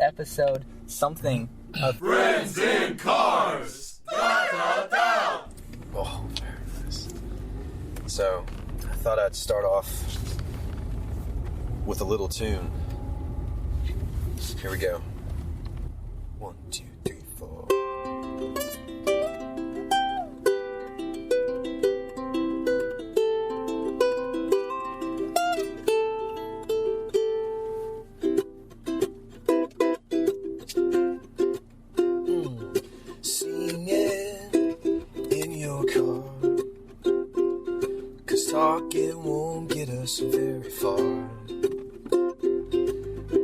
episode something of Friends in Cars! Oh, very nice. So, I thought I'd start off with a little tune. Here we go. 1, 2, 3, 4. Talking won't get us very far.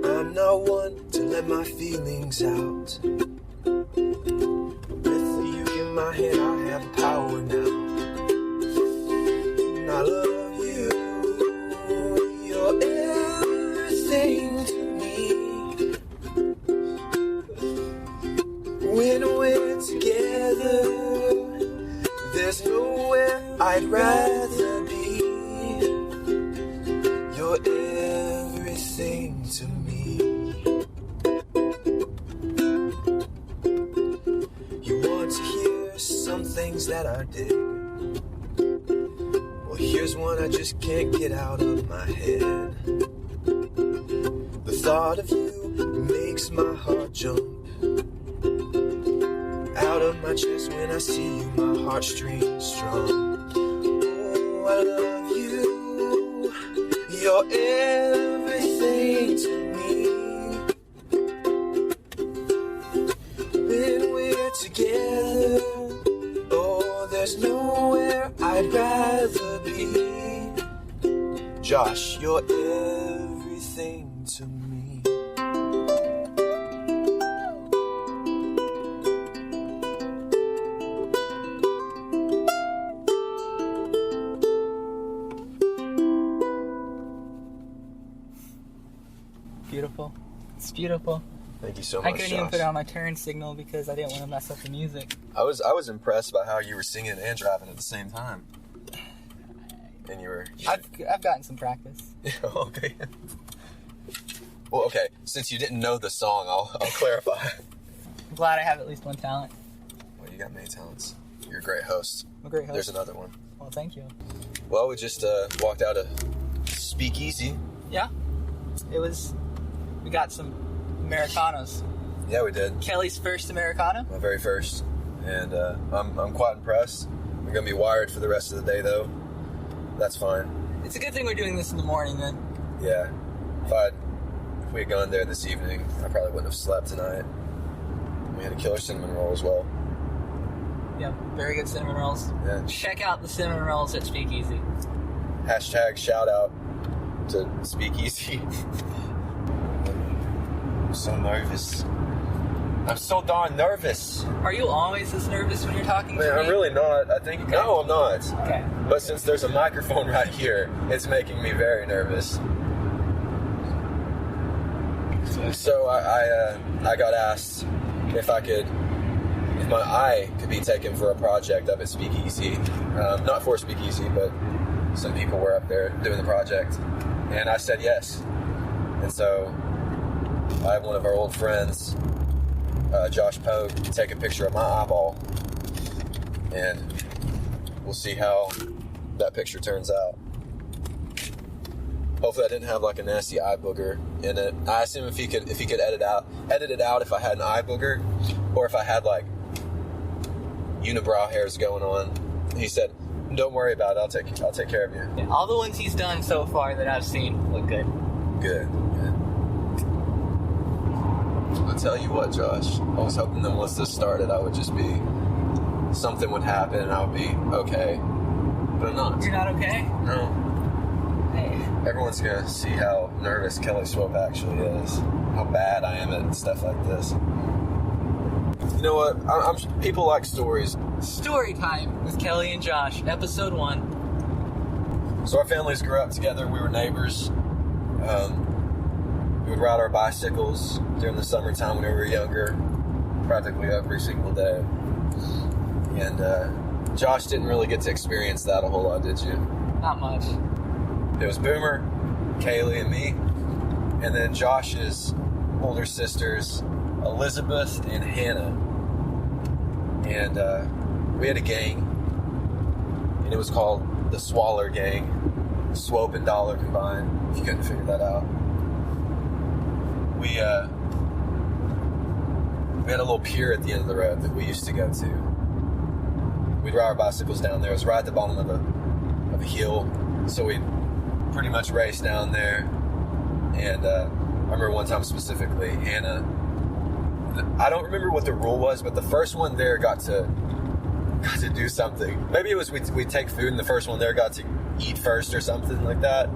I'm not one to let my feelings out. With you in my head, I have the power now. And I love you. You're everything to me. When we're together, there's nowhere I'd rather be. You're everything to me. You want to hear some things that I did. Well, here's one I just can't get out of my head. The thought of you makes my heart jump out of my chest when I see you, my heartstrings strum. Oh, I love you. You're everything to me. When we're together, oh, there's nowhere I'd rather be. Josh, you're everything to me. Beautiful. It's beautiful. Thank you so much, I couldn't even put on my turn signal because I didn't want to mess up the music. I was impressed by how you were singing and driving at the same time. And you were... I've gotten some practice. Okay. Well, okay. Since you didn't know the song, I'll clarify. I'm glad I have at least one talent. Well, you got many talents. You're a great host. I'm a great host. There's another one. Well, thank you. Well, we just walked out of Speakeasy. Yeah. We got some Americanos. Yeah, we did. Kelly's first Americano. My very first. And I'm quite impressed. We're going to be wired for the rest of the day, though. That's fine. It's a good thing we're doing this in the morning, then. Yeah. If we had gone there this evening, I probably wouldn't have slept tonight. We had a killer cinnamon roll as well. Yeah, very good cinnamon rolls. Yeah. Check out the cinnamon rolls at Speakeasy. Hashtag shout out to Speakeasy. I'm so nervous. I'm so darn nervous. Are you always this nervous when you're talking to me? Man, I'm really not. I think... Okay. No, I'm not. Okay. But since there's a microphone right here, it's making me very nervous. So I got asked if my eye could be taken for a project up at Speakeasy. Not for Speakeasy, but some people were up there doing the project. And I said yes. And so I have one of our old friends, Josh Pogue, take a picture of my eyeball. And we'll see how that picture turns out. Hopefully I didn't have like a nasty eye booger in it. I asked him if he could edit it out if I had an eye booger or if I had like unibrow hairs going on. He said, "Don't worry about it. I'll take care of you." Yeah, all the ones he's done so far that I've seen look good. Good. I'll tell you what, Josh. I was hoping that once this started, I would just be something would happen and I would be okay. But I'm not. You're not okay? No. Hey. Everyone's gonna see how nervous Kelly Swoape actually is. How bad I am at stuff like this. You know what? People like stories. Story time with Kelly and Josh, episode 1. So our families grew up together. We were neighbors. We would ride our bicycles during the summertime when we were younger, practically every single day. And Josh didn't really get to experience that a whole lot, did you? Not much. It was Boomer, Kaylee, and me. And then Josh's older sisters, Elizabeth and Hannah. And we had a gang, and it was called the Swaller Gang. Swoape and Dollar combined, if you couldn't figure that out. We had a little pier at the end of the road that we used to go to. We'd ride our bicycles down there. It was right at the bottom of a hill, so we'd pretty much race down there. And I remember one time specifically, Hannah, I don't remember what the rule was, but the first one there got to do something. Maybe it was we'd take food, and the first one there got to eat first or something like that.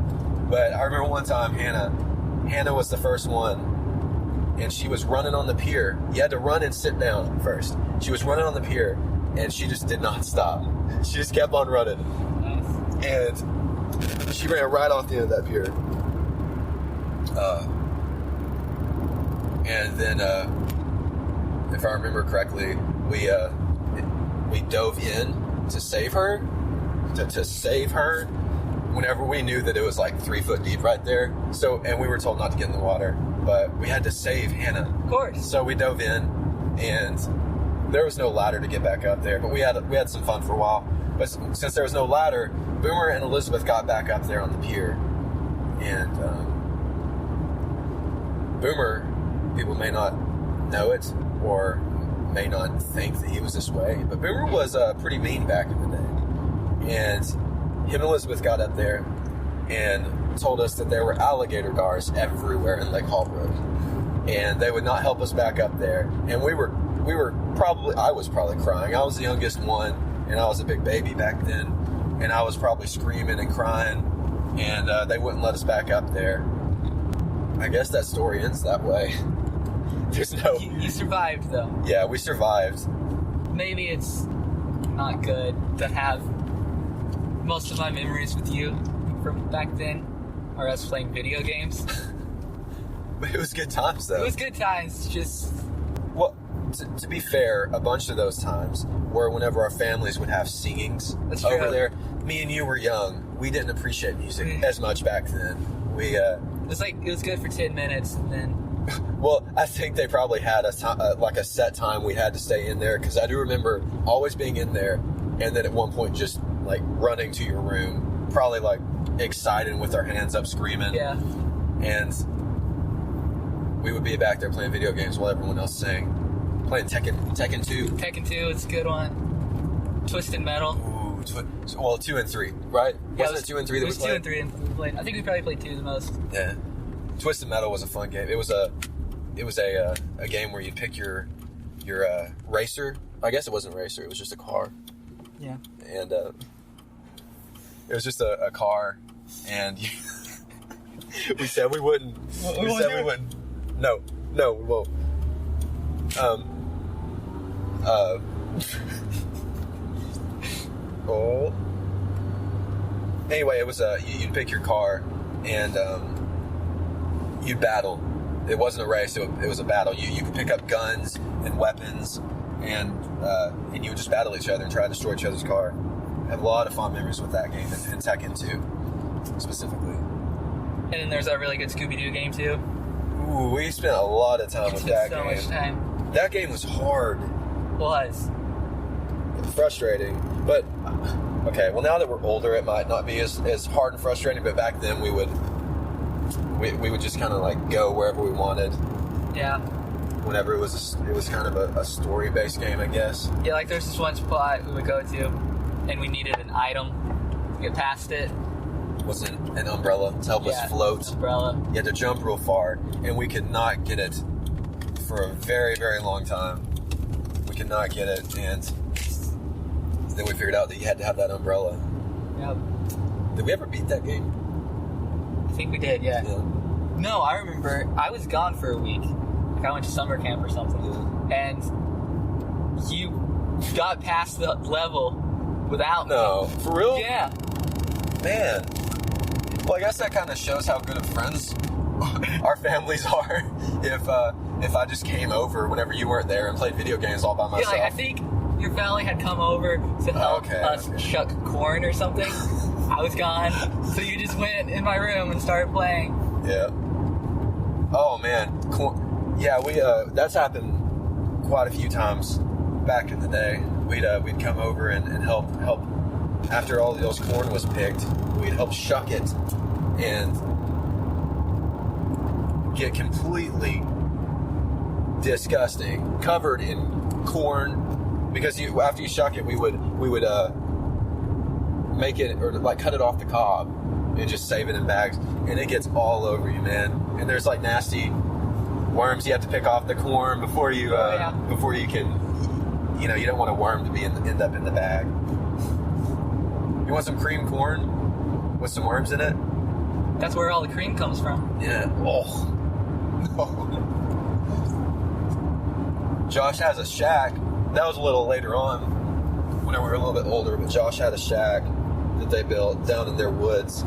But I remember one time Hannah was the first one, and she was running on the pier. You had to run and sit down first. She was running on the pier, and she just did not stop. She just kept on running. Nice. And she ran right off the end of that pier. And then, if I remember correctly, we dove in to save her. To save her, whenever we knew that it was like 3 foot deep right there. So, and we were told not to get in the water, but we had to save Hannah. Of course. So we dove in, and there was no ladder to get back up there. But we had some fun for a while. But since there was no ladder, Boomer and Elizabeth got back up there on the pier, and Boomer, people may not know it or may not think that he was this way, but Boomer was pretty mean back in the day. And him and Elizabeth got up there and told us that there were alligator gars everywhere in Lake Hall Road, and they would not help us back up there. And I was probably crying. I was the youngest one, and I was a big baby back then, and I was probably screaming and crying, and they wouldn't let us back up there. I guess that story ends that way. There's no... You survived, though. Yeah, we survived. Maybe it's not good to have most of my memories with you from back then are us playing video games. But it was good times, though. It was good times, just... Well, to be fair, a bunch of those times were whenever our families would have singings over there. Me and you were young. We didn't appreciate music as much back then. It was good for 10 minutes, and then... Well, I think they probably had a set time we had to stay in there, because I do remember always being in there, and then at one point just like running to your room, probably like excited with our hands up screaming. Yeah. And we would be back there playing video games while everyone else sang. Playing Tekken 2. Tekken 2, it's a good one. Twisted Metal. Ooh, 2 and 3, right? Yeah, Wasn't it 2 and 3 that we played? It was 2 and 3 we played. I think we probably played 2 the most. Yeah. Twisted Metal was a fun game. It was a game where you'd pick your racer. I guess it wasn't a racer. It was just a car. Yeah. And it was just a car, and we said we wouldn't. We said we wouldn't. No, we won't. Oh. Anyway, it was you'd pick your car, and you'd battle. It wasn't a race; it was a battle. You could pick up guns and weapons, and you would just battle each other and try to destroy each other's car. I have a lot of fond memories with that game and Tekken 2 specifically. And then there's that really good Scooby-Doo game too. Ooh, we spent a lot of time with that game. So much time. That game was hard. Was. Frustrating, but okay. Well, now that we're older, it might not be as hard and frustrating. But back then, we would just kind of like go wherever we wanted. Yeah. Whenever it was kind of a story-based game, I guess. Yeah, like there's this one spot we would go to, and we needed an item to get past it. Was it an umbrella to help us float? Umbrella. You had to jump real far, and we could not get it for a very, very long time. We could not get it, and then we figured out that you had to have that umbrella. Yep. Did we ever beat that game? I think we did, yeah. No, I remember I was gone for a week. Like I went to summer camp or something, and you got past the level without me. No, for real? Yeah. Man. Well, I guess that kind of shows how good of friends our families are. If I just came over whenever you weren't there and played video games all by myself. Yeah, like I think your family had come over to help us shuck corn or something. I was gone, so you just went in my room and started playing. Yeah. Oh man, Yeah, we that's happened quite a few times back in the day. We'd come over and help after all those corn was picked. We'd help shuck it and get completely disgusting, covered in corn, because after you shuck it, we would make it, or like cut it off the cob and just save it in bags, and it gets all over you, man. And there's like nasty worms you have to pick off the corn before you can, you don't want a worm to end up in the bag. You want some cream corn with some worms in it? That's where all the cream comes from. Yeah. Oh. Josh has a shack. That was a little later on, when we were a little bit older, but Josh had a shack that they built down in their woods.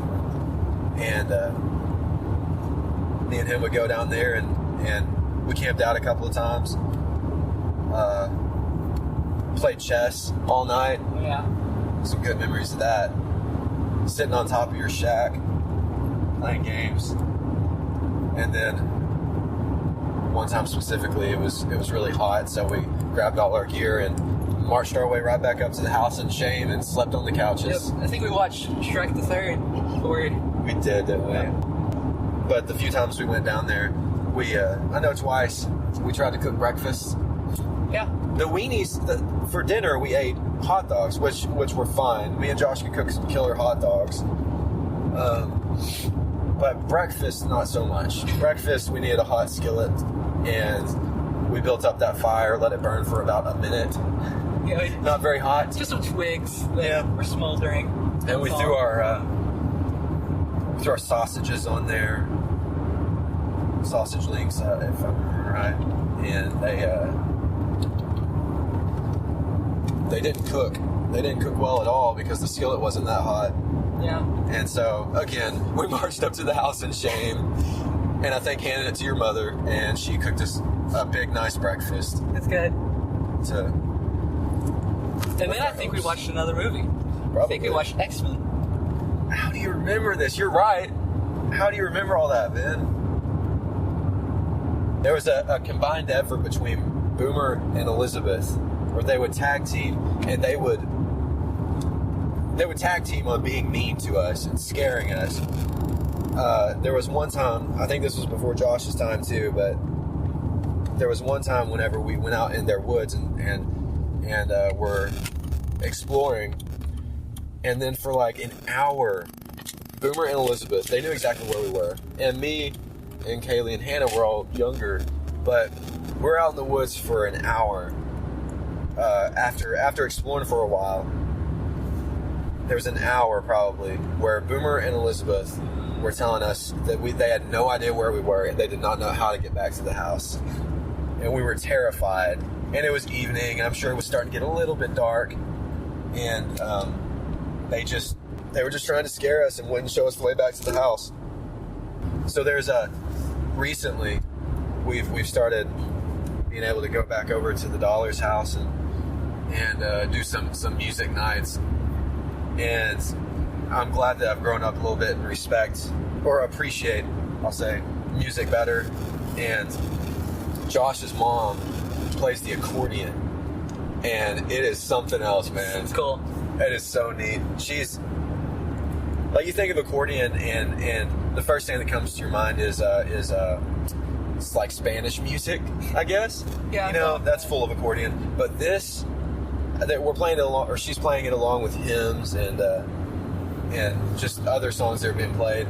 And me and him would go down there, and we camped out a couple of times. Played chess all night. Yeah. Some good memories of that. Sitting on top of your shack, playing games. And then one time specifically, it was really hot, so we grabbed all our gear and marched our way right back up to the house in shame and slept on the couches. Yep. I think we watched Shrek the Third. We did, didn't we? But the few times we went down there, I know twice, we tried to cook breakfast. Yeah. The weenies, for dinner, we ate hot dogs, which were fine. Me and Josh could cook some killer hot dogs. But breakfast, not so much. Breakfast, we needed a hot skillet, and we built up that fire, let it burn for about a minute. Yeah, not very hot. Just some twigs that were smoldering. And we threw our sausages on there. Sausage links, if I remember right. And they didn't cook. They didn't cook well at all because the skillet wasn't that hot. Yeah. And so, again, we marched up to the house in shame, and I think handed it to your mother, and she cooked us a big, nice breakfast. That's good. And then I think we watched another movie. Probably. I think we watched X-Men. How do you remember this? You're right. How do you remember all that, Ben? There was a combined effort between Boomer and Elizabeth where they would tag team, and they would tag team on being mean to us and scaring us. There was one time, I think this was before Josh's time too, but there was one time whenever we went out in their woods and were exploring, and then for like an hour, Boomer and Elizabeth, they knew exactly where we were, and me and Kaylee and Hannah were all younger, but we're out in the woods for an hour. After exploring for a while, there was an hour probably where Boomer and Elizabeth were telling us that they had no idea where we were, and they did not know how to get back to the house, and we were terrified. And it was evening, and I'm sure it was starting to get a little bit dark, and they were just trying to scare us and wouldn't show us the way back to the house. So there's recently we've started being able to go back over to the Dollar's house and do some music nights, and I'm glad that I've grown up a little bit and respect or appreciate, I'll say, music better. And Josh's mom plays the accordion, and it is something else, man. It's cool. It is so neat. She's like, you think of accordion, and the first thing that comes to your mind is it's like Spanish music, I guess. Yeah. That's full of accordion. But this, we're playing it along, or she's playing it along with hymns and just other songs that are being played,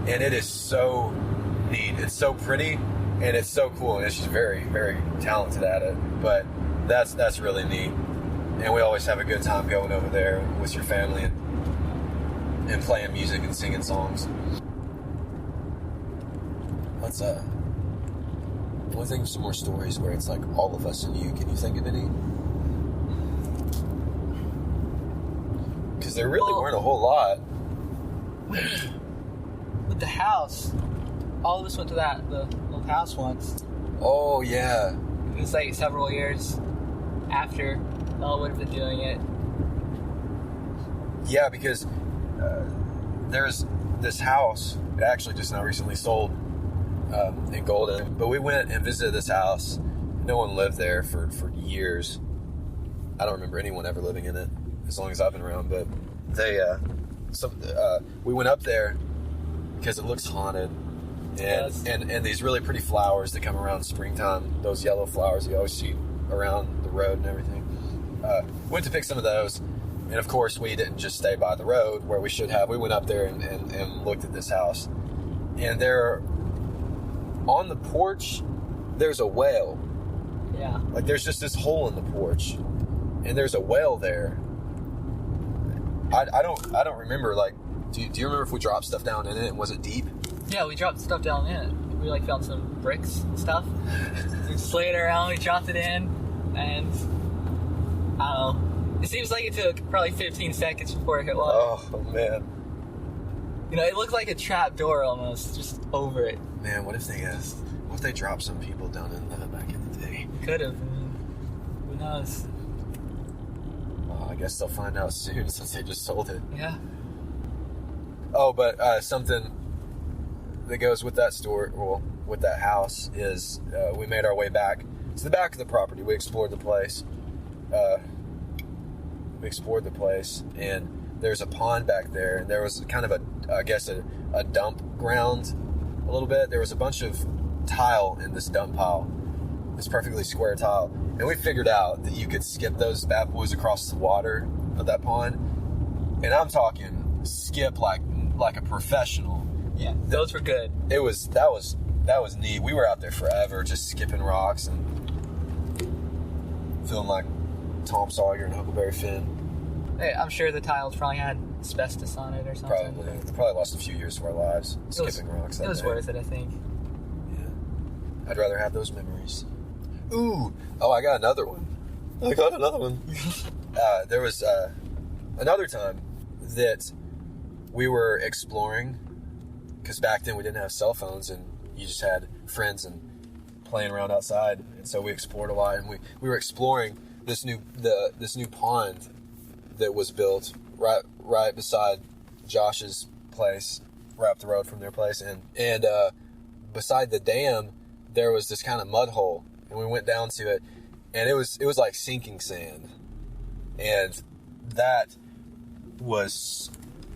and it is so neat. It's so pretty, and it's so cool, and she's very, very talented at it. But that's really neat, and we always have a good time going over there with your family and playing music and singing songs. Let's think of some more stories where it's like all of us and you. Can you think of any? Because there really weren't a whole lot. With the house, all of us went to the old house once. Oh, yeah. It was like several years after all would have been doing it. Yeah, because there's this house, it actually just now recently sold, in Golden. But we went and visited this house. No one lived there for years. I don't remember anyone ever living in it as long as I've been around. But we went up there because it looks haunted. And these really pretty flowers that come around springtime, those yellow flowers you always see around the road and everything. Went to pick some of those, and of course we didn't just stay by the road where we should have. We went up there and looked at this house, and there on the porch there's a whale. Yeah. Like there's just this hole in the porch, and there's a whale there. I don't remember. Like, do you remember if we dropped stuff down in it and was it deep? Yeah, we dropped stuff down in it. We like found some bricks and stuff. We just laid it around. We dropped it in, and I don't know. It seems like it took probably 15 seconds before it hit water. Oh man. You know, it looked like a trap door almost, just over it. Man, what if they dropped some people down in that back in the day? Could have. I mean, who knows? Well, I guess they'll find out soon since they just sold it. Yeah. Oh, but something that goes with that store, well, with that house, is we made our way back to the back of the property. We explored the place. And there's a pond back there, and there was kind of a dump ground a little bit. There was a bunch of tile in this dump pile, this perfectly square tile, and we figured out that you could skip those bad boys across the water of that pond, and I'm talking skip like a professional. Yeah, those were good. That was neat. We were out there forever, just skipping rocks and feeling like Tom Sawyer and Huckleberry Finn. Hey, I'm sure the tiles probably had asbestos on it or something. Probably lost a few years of our lives skipping rocks. It was worth it, I think. Yeah, I'd rather have those memories. Ooh, I got another one. There was another time that we were exploring, because back then we didn't have cell phones and you just had friends and playing around outside, and so we explored a lot, and we were exploring this new pond that was built right beside Josh's place, right up the road from their place, and beside the dam there was this kind of mud hole, and we went down to it, and it was like sinking sand, and that was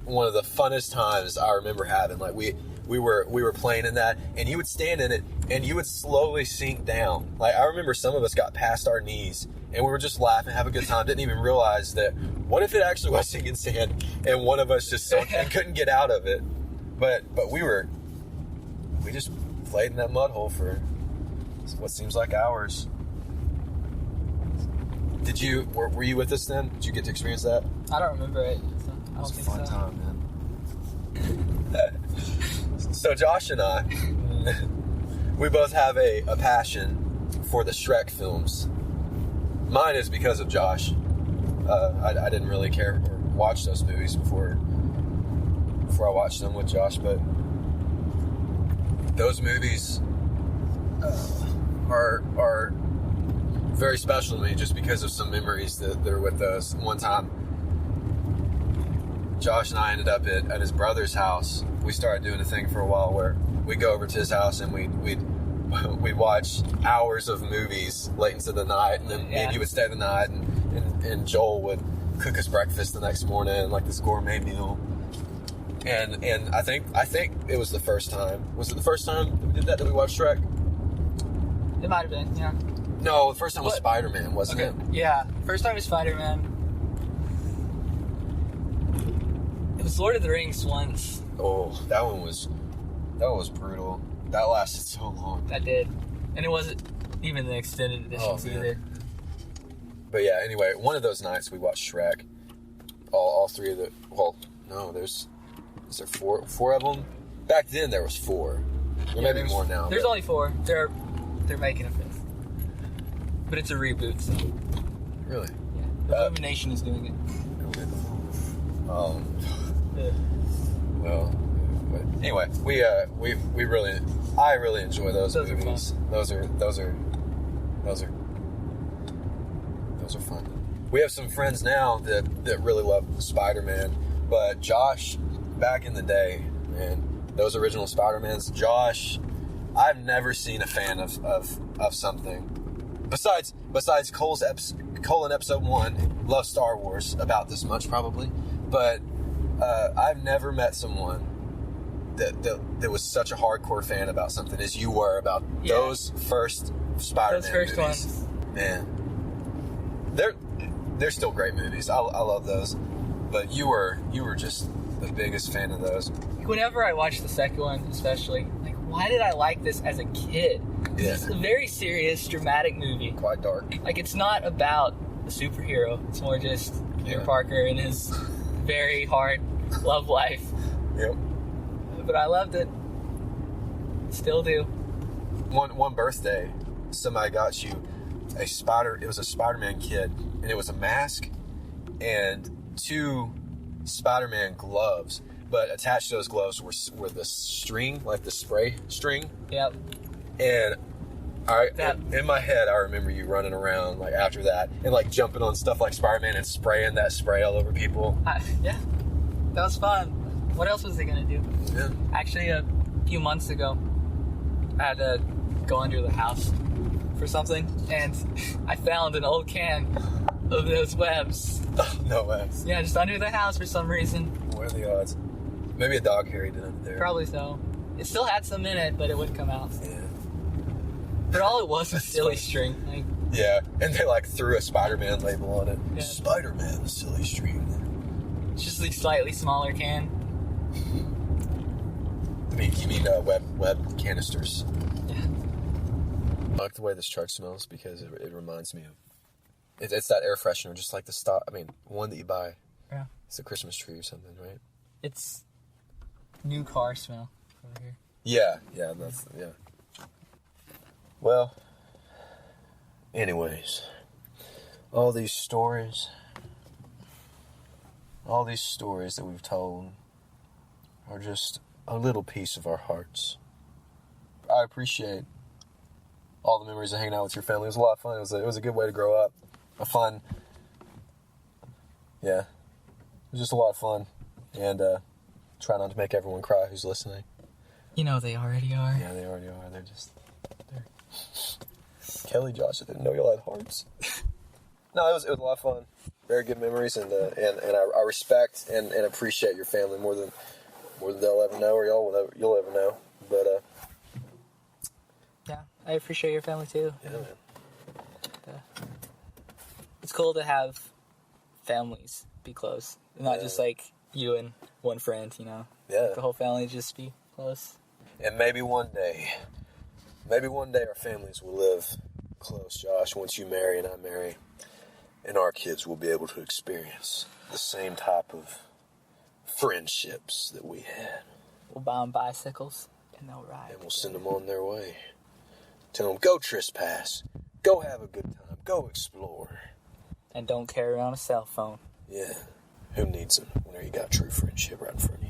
one of the funnest times I remember having. Like we were playing in that, and you would stand in it and you would slowly sink down. Like I remember some of us got past our knees and we were just laughing, having a good time, didn't even realize that what if it actually was sinking sand and one of us just sunk and couldn't get out of it. But we just played in that mud hole for what seems like hours. Were you with us then? Did you get to experience that? I don't remember it. So It was a fun time, man. So Josh and I, we both have a passion for the Shrek films. Mine is because of Josh. I didn't really care or watch those movies before I watched them with Josh, but those movies are very special to me just because of some memories that are with us. One time, Josh and I ended up at his brother's house. We started doing a thing for a while where we'd go over to his house and we'd watch hours of movies late into the night, and then me and he would stay the night, and Joel would cook us breakfast the next morning, like this gourmet meal. And I think it was the first time. Was it the first time that we did that we watched Shrek? It might have been, yeah. No, the first time was Spider-Man, wasn't it? Yeah, first time was Spider-Man. It was Lord of the Rings once. Oh, that one was brutal. That lasted so long. That did. And it wasn't even the extended editions either. But yeah, anyway, one of those nights we watched Shrek. All three of the... Well, no, is there four of them? Back then there was four. There may be more now. There's only four. They're making a fifth. But it's a reboot, so... Really? Yeah. Illumination is doing it. Well, anyway, I really enjoy those movies. Those are fun. We have some friends now that really love Spider-Man, but Josh, back in the day, man, those original Spider-Mans, Josh, I've never seen a fan of something besides Cole in episode 1 loves Star Wars about this much probably, but I've never met someone that was such a hardcore fan about something as you were about those first Spider-Man Those first movies. ones. Man, they're still great movies. I love those, but you were just the biggest fan of those. Whenever I watch the second one, especially, like, why did I like this as a kid? Yeah. It's a very serious, dramatic movie. Quite dark. Like, it's not about a superhero. It's more just Peter Parker and his very hard love life. Yep. But I loved it. Still do. One birthday, somebody got you it was a Spider-Man kit, and it was a mask and 2 Spider-Man gloves, but attached to those gloves were the string, like the spray string. Yep. And in my head, I remember you running around like after that and like jumping on stuff like Spider-Man and spraying that spray all over people. Yeah. That was fun. What else was they going to do? Yeah. Actually, a few months ago, I had to go under the house for something, and I found an old can of those webs. Oh, no way. Yeah, just under the house for some reason. What are the odds? Maybe a dog carried it under there. Probably so. It still had some in it, but it wouldn't come out. Yeah. But all it was silly string. Like, yeah, and they like threw a Spider-Man label on it. Yeah. Spider-Man silly string. it's just a slightly smaller can. You mean web canisters? Yeah. I like the way this truck smells because it reminds me of it's that air freshener, just like the one that you buy. Yeah. It's a Christmas tree or something, right? It's new car smell over here. Yeah, that's. Well, anyways, all these stories that we've told are just a little piece of our hearts. I appreciate all the memories of hanging out with your family. It was a lot of fun. It was a good way to grow up. It was just a lot of fun. And try not to make everyone cry who's listening. You know they already are. Yeah, they already are. They're Kelly, Josh, I didn't know y'all had hearts. No, it was a lot of fun. Very good memories, and I respect and appreciate your family more than they'll ever know, or you'll ever know. But yeah, I appreciate your family too. yeah, man. It's cool to have families be close, not just like you and one friend. You know, Yeah. the whole family just be close. And maybe one day our families will live close, Josh, once you marry and I marry. And our kids will be able to experience the same type of friendships that we had. We'll buy them bicycles and they'll ride. And we'll send them on their way. Tell them, go trespass. Go have a good time. Go explore. And don't carry around a cell phone. Yeah. Who needs them when you got true friendship right in front of you?